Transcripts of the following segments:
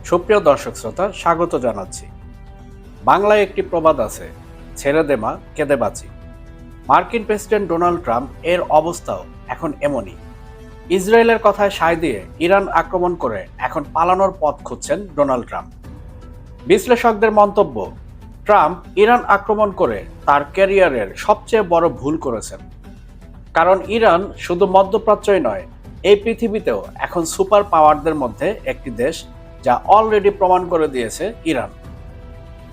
সুপ্রিয় দর্শক শ্রোতা, স্বাগত জানাচ্ছি। বাংলায় একটি প্রবাদ আছে, ছেড়ে দে মা কেঁদে বাঁচি। মার্কিন প্রেসিডেন্ট ডোনাল্ড ট্রাম্প এর অবস্থাও এখন এমনই। ইসরায়েলের কথায় সায় দিয়ে ইরান আক্রমণ করে এখন পালানোর পথ খুঁজছেন ডোনাল্ড ট্রাম্প। বিশ্লেষকদের মন্তব্য, ট্রাম্প ইরান আক্রমণ করে তার ক্যারিয়ারের সবচেয়ে বড় ভুল করেছেন। কারণ ইরান শুধু মধ্যপ্রাচ্যই নয়, এই পৃথিবীতেও এখন সুপার পাওয়ারদের মধ্যে একটি দেশ, যা অলরেডি প্রমাণ করে দিয়েছে ইরান।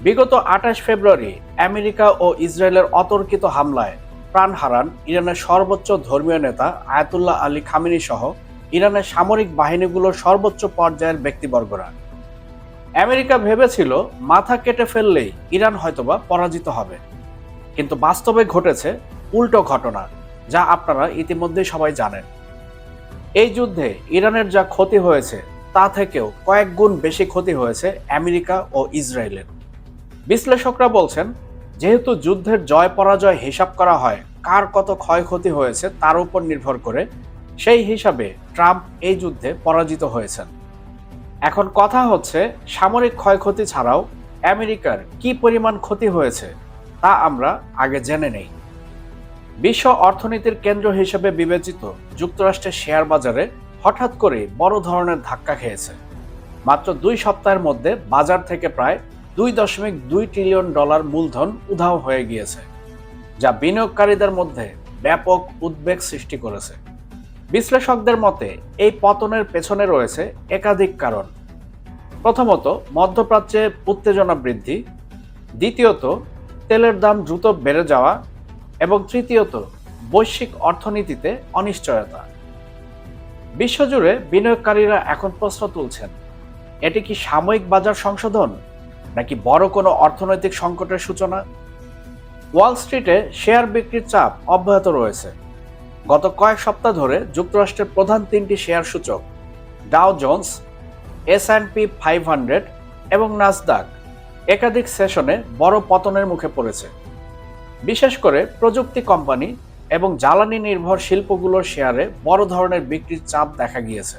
বিগত 28 ফেব্রুয়ারি আমেরিকা ও ইসরায়েলের অতর্কিত হামলায় প্রাণ হারান ইরানের সর্বোচ্চ ধর্মীয় নেতা আয়াতুল্লাহ আলী খামেনি সহ ইরানের সামরিক বাহিনীগুলোর সর্বোচ্চ পর্যায়ের ব্যক্তিবর্গরা। আমেরিকা ভেবেছিল মাথা কেটে ফেললেই ইরান হয়তোবা পরাজিত হবে, কিন্তু বাস্তবে ঘটেছে উল্টো ঘটনা, যা আপনারা ইতিমধ্যেই সবাই জানেন। এই যুদ্ধে ইরানের যা ক্ষতি হয়েছে তা থেকেও কয়েক গুণ বেশি ক্ষতি হয়েছে আমেরিকা ও ইসরায়েলের। বিশ্লেষকরা বলছেন, যেহেতু যুদ্ধের জয় পরাজয় হিসাব করা হয় কার কত ক্ষয়ক্ষতি হয়েছে তার উপর নির্ভর করে, সেই হিসাবে ট্রাম্প এই যুদ্ধে পরাজিত হয়েছেন। এখন কথা হচ্ছে, সামরিক ক্ষয়ক্ষতি ছাড়াও আমেরিকার কি পরিমাণ ক্ষতি হয়েছে তা আমরা আগে জেনে নেই। বিশ্ব অর্থনীতির কেন্দ্র হিসেবে বিবেচিত যুক্তরাষ্ট্রের শেয়ার বাজারে হঠাৎ করে বড় ধরনের ধাক্কা খেয়েছে। মাত্র 2 সপ্তাহের মধ্যে বাজার থেকে প্রায় $2.2 ট্রিলিয়ন মূলধন উধাও হয়ে গিয়েছে, যা বিনিয়োগকারীদের মধ্যে ব্যাপক উদ্বেগ সৃষ্টি করেছে। বিশ্লেষকদের মতে এই পতনের পেছনে রয়েছে একাধিক কারণ। প্রথমত, মধ্যপ্রাচ্যে উত্তেজনা বৃদ্ধি, দ্বিতীয়ত তেলের দাম দ্রুত বেড়ে যাওয়া, এবং তৃতীয়ত বৈশ্বিক অর্থনীতিতে অনিশ্চয়তা। বিশ্বজুড়ে বিনিয়োগকারীরা এখন প্রশ্ন তুলছেন, এটি কি সাময়িক বাজার সংশোধন নাকি বড় কোনো অর্থনৈতিক সংকটের সূচনা? ওয়াল স্ট্রিটে শেয়ার বিক্রির চাপ অব্যাহত রয়েছে। গত কয়েক সপ্তাহ ধরে যুক্তরাষ্ট্রের প্রধান 3টি শেয়ার সূচক ডাও জোন্স, S&P 500 এবং নাসদাক একাধিক সেশনে বড় পতনের মুখে পড়েছে। বিশেষ করে প্রযুক্তি কোম্পানি এবং জ্বালানি নির্ভর শিল্পগুলোর শেয়ারে বড় ধরনের বিক্রির চাপ দেখা গিয়েছে।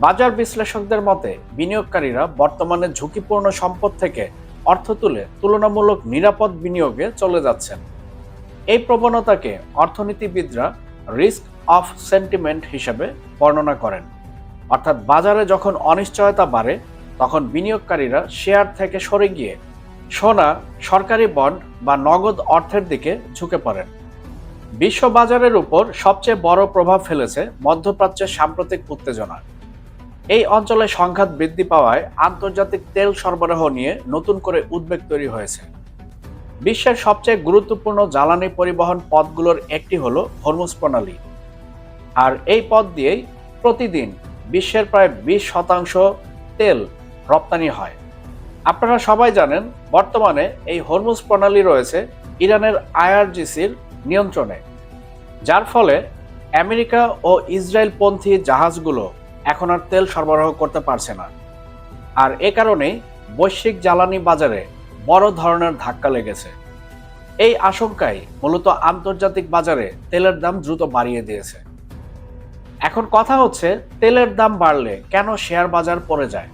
বাজার বিশ্লেষকদের মতে, বিনিয়োগকারীরা বর্তমানে ঝুঁকিপূর্ণ সম্পদ থেকে অর্থ তুলে তুলনামূলক নিরাপদ বিনিয়োগে চলে যাচ্ছেন। এই প্রবণতাকে অর্থনীতিবিদরা রিস্ক অফ সেন্টিমেন্ট হিসেবে বর্ণনা করেন। অর্থাৎ বাজারে যখন অনিশ্চয়তা বাড়ে, তখন বিনিয়োগকারীরা শেয়ার থেকে সরে গিয়ে সোনা, সরকারি বন্ড বা নগদ অর্থের দিকে ঝুঁকে পড়েন। বিশ্ব বাজারের উপর সবচেয়ে বড় প্রভাব ফেলেছে মধ্যপ্রাচ্যের সাম্প্রতিক উত্তেজনা। এই অঞ্চলে সংঘাত বৃদ্ধি পাওয়ায় আন্তর্জাতিক তেল সরবরাহ নিয়ে নতুন করে উদ্বেগ তৈরি হয়েছে। বিশ্বের সবচেয়ে গুরুত্বপূর্ণ জ্বালানি পরিবহন পথগুলোর একটি হলো হরমুজ প্রণালী, আর এই পথ দিয়েই প্রতিদিন বিশ্বের প্রায় 20% তেল রপ্তানি হয়। আপনারা সবাই জানেন, বর্তমানে এই হরমুজ প্রণালী রয়েছে ইরানের IRGCর নিয়ন্ত্রণে, যার ফলে আমেরিকা ও ইসরায়েলপন্থী জাহাজগুলো এখন আর তেল সরবরাহ করতে পারছে না। আর এ কারণেই বৈশ্বিক জ্বালানি বাজারে বড় ধরনের ধাক্কা লেগেছে। এই আশঙ্কাই মূলত আন্তর্জাতিক বাজারে তেলের দাম দ্রুত বাড়িয়ে দিয়েছে। এখন কথা হচ্ছে, তেলের দাম বাড়লে কেন শেয়ার বাজার পড়ে যায়?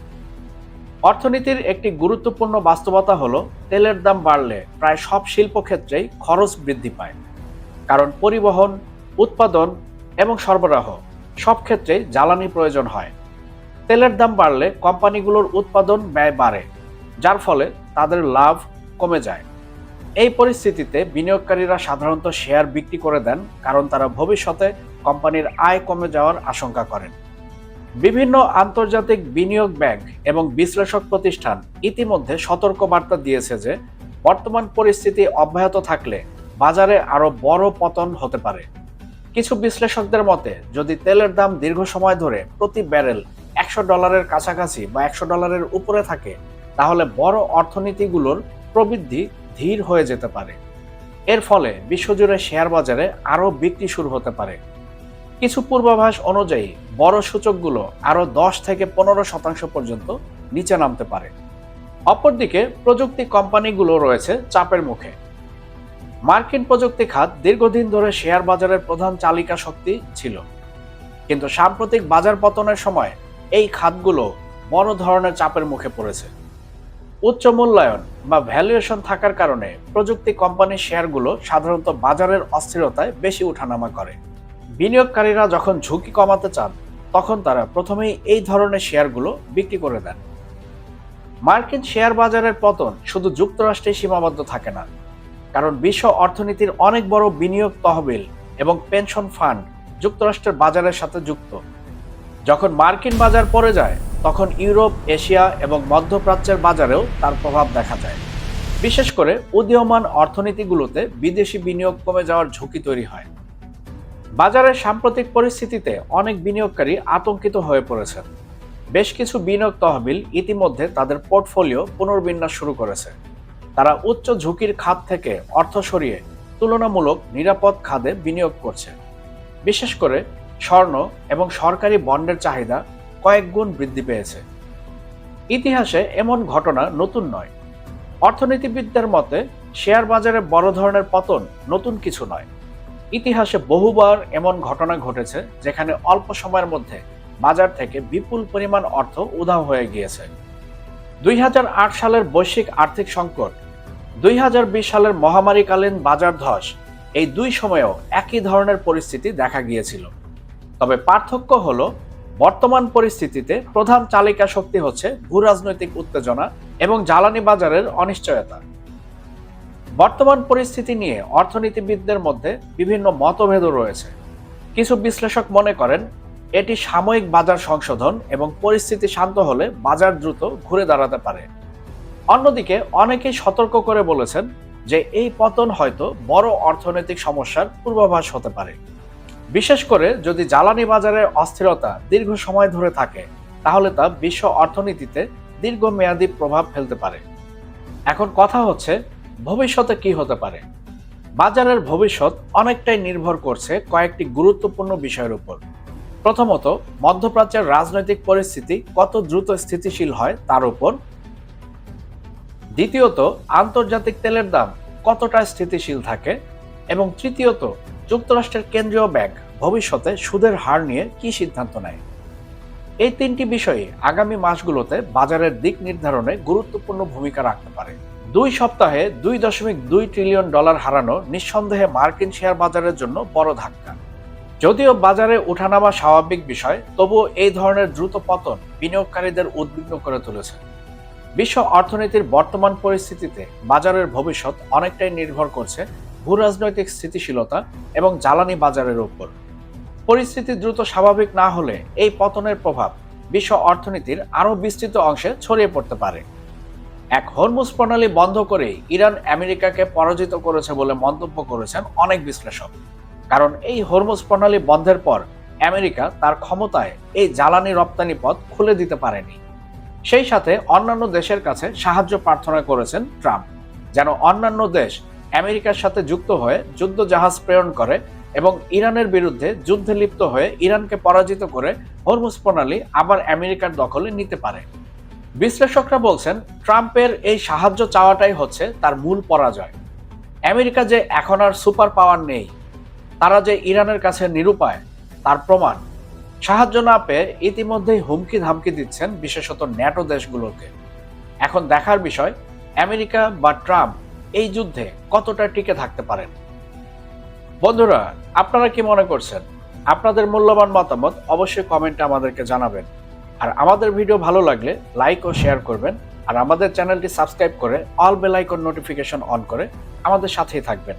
অর্থনীতির একটি গুরুত্বপূর্ণ বাস্তবতা হলো, তেলের দাম বাড়লে প্রায় সব শিল্পক্ষেত্রেই খরচ বৃদ্ধি পায়। কারণ পরিবহন, উৎপাদন এবং সরবরাহ সব ক্ষেত্রেই জ্বালানি প্রয়োজন হয়। তেলের দাম বাড়লে কোম্পানিগুলোর উৎপাদন ব্যয় বাড়ে, যার ফলে তাদের লাভ কমে যায়। এই পরিস্থিতিতে বিনিয়োগকারীরা সাধারণত শেয়ার বিক্রি করে দেন, কারণ তারা ভবিষ্যতে কোম্পানির আয় কমে যাওয়ার আশঙ্কা করেন। বিভিন্ন আন্তর্জাতিক বিনিয়োগ ব্যাংক এবং বিশ্লেষক প্রতিষ্ঠান ইতিমধ্যে সতর্কবার্তা দিয়েছে যে বর্তমান পরিস্থিতি অব্যাহত থাকলে বাজারে আরও বড় পতন হতে পারে। কিছু বিশ্লেষকদের মতে, যদি তেলের দাম দীর্ঘ সময় ধরে প্রতি ব্যারেল $100 কাছাকাছি বা $100 উপরে থাকে, তাহলে বড় অর্থনীতিগুলোর প্রবৃদ্ধি ধীর হয়ে যেতে পারে। এর ফলে বিশ্বজুড়ে শেয়ার বাজারে আরও বিক্রি শুরু হতে পারে। কিছু পূর্বাভাস অনুযায়ী বড় সূচকগুলো আরও 10 থেকে 15% পর্যন্ত নিচে নামতে পারে। অপরদিকে প্রযুক্তি কোম্পানিগুলো রয়েছে চাপের মুখে। মার্কিন প্রযুক্তি খাত দীর্ঘদিন ধরে শেয়ার বাজারের প্রধান চালিকা শক্তি ছিল, কিন্তু সাম্প্রতিক বাজার পতনের সময় এই খাতগুলো বড় ধরনের চাপের মুখে পড়েছে। উচ্চ মূল্যায়ন বা ভ্যালুয়েশন থাকার কারণে প্রযুক্তি কোম্পানির শেয়ারগুলো সাধারণত বাজারের অস্থিরতায় বেশি ওঠানামা করে। বিনিয়োগকারীরা যখন ঝুঁকি কমাতে চান তখন তারা প্রথমেই এই ধরনের শেয়ারগুলো বিক্রি করে দেন। মার্কিন শেয়ার বাজারের পতন শুধু যুক্তরাষ্ট্রে সীমাবদ্ধ থাকে না, কারণ বিশ্ব অর্থনীতির অনেক বড় বিনিয়োগ তহবিল এবং পেনশন ফান্ড যুক্তরাষ্ট্রের বাজারের সাথে যুক্ত। যখন মার্কিন বাজার পড়ে যায় তখন ইউরোপ, এশিয়া এবং মধ্যপ্রাচ্যের বাজারেও তার প্রভাব দেখা যায়। বিশেষ করে উদীয়মান অর্থনীতিগুলোতে বিদেশি বিনিয়োগ কমে যাওয়ার ঝুঁকি তৈরি হয়। বাজারের সাম্প্রতিক পরিস্থিতিতে অনেক বিনিয়োগকারী আতঙ্কিত হয়ে পড়েছেন। বেশ কিছু বিনিয়োগ তহবিল ইতিমধ্যে তাদের পোর্টফোলিও পুনর্বিন্যাস শুরু করেছে। তারা উচ্চ ঝুঁকির খাত থেকে অর্থ সরিয়ে তুলনামূলক নিরাপদ খাতে বিনিয়োগ করছে। বিশেষ করে স্বর্ণ এবং সরকারি বন্ডের চাহিদা কয়েক গুণ বৃদ্ধি পেয়েছে। ইতিহাসে এমন ঘটনা নতুন নয়। অর্থনীতিবিদদের মতে শেয়ার বাজারে বড় ধরনের পতন নতুন কিছু নয়। ইতিহাসে বহুবার এমন ঘটনা ঘটেছে যেখানে অল্প সময়ের মধ্যে বাজার থেকে বিপুল পরিমাণ অর্থ উধাও হয়ে গিয়েছে। 2008 সালের বৈশ্বিক আর্থিক সংকট, 2020 সালের মহামারীকালীন বাজার ধস, এই দুই সময়েও একই ধরনের পরিস্থিতি দেখা গিয়েছিল। তবে পার্থক্য হলো বর্তমান পরিস্থিতিতে প্রধান চালিকা শক্তি হচ্ছে ভূরাজনৈতিক উত্তেজনা এবং জ্বালানি বাজারের অনিশ্চয়তা। বর্তমান পরিস্থিতি নিয়ে অর্থনীতিবিদদের মধ্যে বিভিন্ন মতভেদও রয়েছে। কিছু বিশ্লেষক মনে করেন এটি সাময়িক বাজার সংশোধন এবং পরিস্থিতি শান্ত হলে বাজার দ্রুত ঘুরে দাঁড়াতে পারে। অন্যদিকে অনেকেই সতর্ক করে বলেছেন যে এই পতন হয়তো বড় অর্থনৈতিক সমস্যার পূর্বাভাস হতে পারে। বিশেষ করে যদি জ্বালানি বাজারের অস্থিরতা দীর্ঘ সময় ধরে থাকে তাহলে তা বিশ্ব অর্থনীতিতে দীর্ঘমেয়াদী প্রভাব ফেলতে পারে। এখন কথা হচ্ছে ভবিষ্যতে কি হতে পারে। বাজারের ভবিষ্যৎ অনেকটাই নির্ভর করছে কয়েকটি গুরুত্বপূর্ণ বিষয়ের উপর। প্রথমত, মধ্যপ্রাচ্যের রাজনৈতিক পরিস্থিতি কত দ্রুত স্থিতিশীল হয় তার উপর। দ্বিতীয়ত, আন্তর্জাতিক তেলের দাম কতটা স্থিতিশীল থাকে। এবং তৃতীয়ত, যুক্তরাষ্ট্রের কেন্দ্রীয় ব্যাংক ভবিষ্যতে সুদের হার নিয়ে কি সিদ্ধান্ত নেয়। এই তিনটি বিষয়ে আগামী মাসগুলোতে বাজারের দিক নির্ধারণে গুরুত্বপূর্ণ ভূমিকা রাখতে পারে। 2 সপ্তাহে $2.2 ট্রিলিয়ন হারানো নিঃসন্দেহে মার্কিন শেয়ার বাজারের জন্য বড় ধাক্কা। যদিও বাজারে ওঠানামা স্বাভাবিক বিষয়, তবুও এই ধরনের দ্রুত পতন বিনিয়োগকারীদের উদ্বিগ্ন করে তুলেছে। বিশ্ব অর্থনীতির বর্তমান পরিস্থিতিতে বাজারের ভবিষ্যৎ অনেকটাই নির্ভর করছে ভূরাজনৈতিক স্থিতিশীলতা এবং জ্বালানি বাজারের উপর। পরিস্থিতি দ্রুত স্বাভাবিক না হলে এই পতনের প্রভাব বিশ্ব অর্থনীতির আরও বিস্তৃত অংশে ছড়িয়ে পড়তে পারে। এক হরমুজ প্রণালী বন্ধ করে ইরান আমেরিকাকে পরাজিত করেছে বলে মন্তব্য করেছেন অনেক বিশ্লেষক। কারণ এই হরমুজ প্রণালী বন্ধের পর আমেরিকা তার ক্ষমতায় এই জ্বালানি রপ্তানি পথ খুলে দিতে পারেনি। সেই সাথে অন্যান্য দেশের কাছে সাহায্য প্রার্থনা করেছেন ট্রাম্প, যেন অন্যান্য দেশ আমেরিকার সাথে যুক্ত হয়ে যুদ্ধ জাহাজ প্রেরণ করে এবং ইরানের বিরুদ্ধে যুদ্ধে লিপ্ত হয়ে ইরানকে পরাজিত করে হরমুজ প্রণালী আবার আমেরিকার দখলে নিতে পারে। বিশ্লেষকরা বলছেন ট্রাম্পের এই সাহায্য চাওয়াটাই হচ্ছে তার মূল পরাজয়। আমেরিকা যে এখন আর সুপার পাওয়ার নেই, তারা যে ইরানের কাছে নিরুপায় তার প্রমাণ। সাহায্য না পেয়ে ইতিমধ্যেই হুমকি ধামকি দিচ্ছেন বিশেষত ন্যাটো দেশগুলোকে। এখন দেখার বিষয় আমেরিকা বা ট্রাম্প এই যুদ্ধে কতটা টিকে থাকতে পারেন। বন্ধুরা, আপনারা কি মনে করছেন? আপনাদের মূল্যবান মতামত অবশ্যই কমেন্টে আমাদেরকে জানাবেন। আর আমাদের ভিডিও ভালো লাগলে লাইক ও শেয়ার করবেন। আর আমাদের চ্যানেলটি সাবস্ক্রাইব করে all bell icon notification on করে আমাদের সাথেই থাকবেন।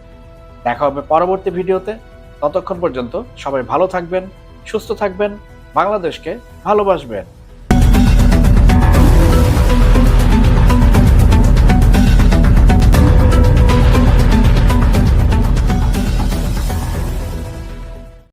দেখা হবে পরবর্তী ভিডিওতে। ততক্ষণ পর্যন্ত সবাই ভালো থাকবেন, সুস্থ থাকবেন, বাংলাদেশকে ভালোবাসবেন।